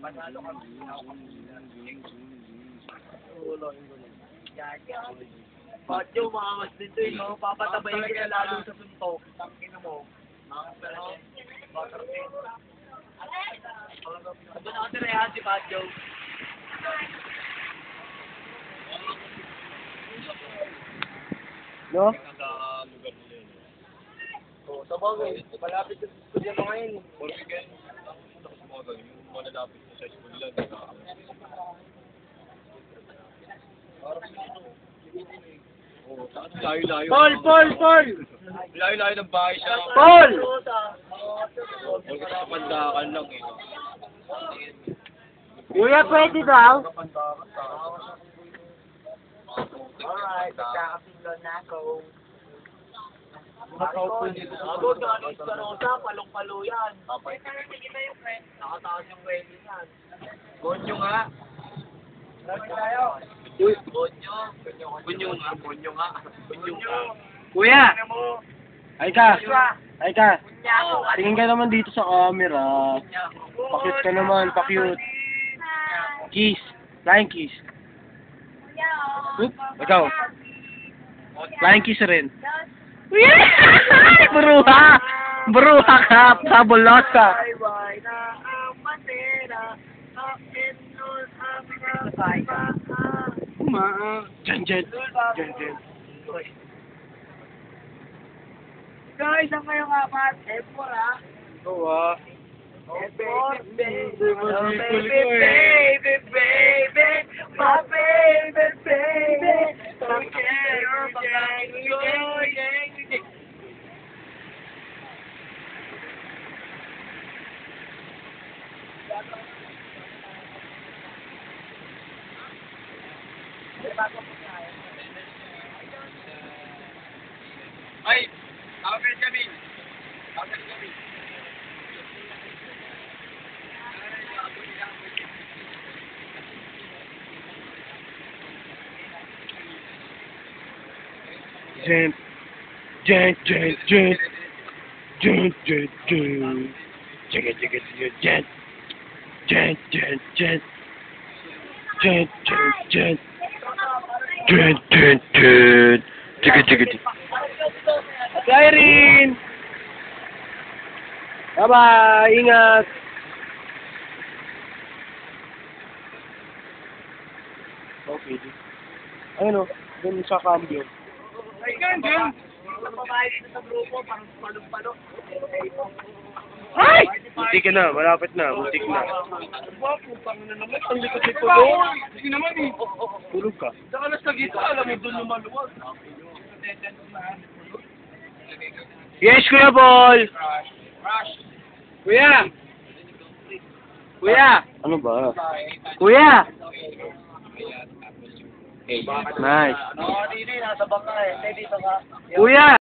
Panalo kami. Patyo, makakas dito eh, no? Papatabayin kita lalo sa suntok. Tangina mo. Pero, waterpin. Ito na kasi rehan si Patyo. No? Oo, sa bagay. Malapit sa studio mo ngayon. For weekend, yung malalapit sa school lang. Layo-layo. Paul! Layo-layo ng bahay siya. Paul! Huwag ka sa pandakan lang eh. Kuya, pwede daw? Alright, nagkakapinlo na ako. Ako, galing sa Rosa, palong-palo yan. Nakataas yung pwede yan. Gonyo nga. Lagi tayo. Gonyo. Gonyo nga. Kuya! Ay ka! Tingin ka naman dito sa camera. Pakute ka naman, pakute. Kiss. Flying kiss. Oop, ikaw. Flying kiss rin. Bruha! Bruha ka! Sabulos ka! Bye-bye na ang matera. Akinul ang mga Jen. Guys, ang ngayong apat, F4 ha? Oo ah. F4, baby, Baby, my baby. Ay! Kapit kami! Jen. Irene! Bye-bye! Ingat! Okay. Ayun o, dun sa cambio. Ay, ganyan. Mga babae dito sa grupo, parang palong-palo. Ay! Butik na, malapit na, butik na. Putang na naman, ang likod ni Pulo. Sige naman eh. Tulog ka. Saka na sa gita, alam mo doon lumaluwag. Yes, Kuya Paul! Kuya! Ano ba? Kuya! Nice. Dito, nasa baka eh. Dito ka. Kuya!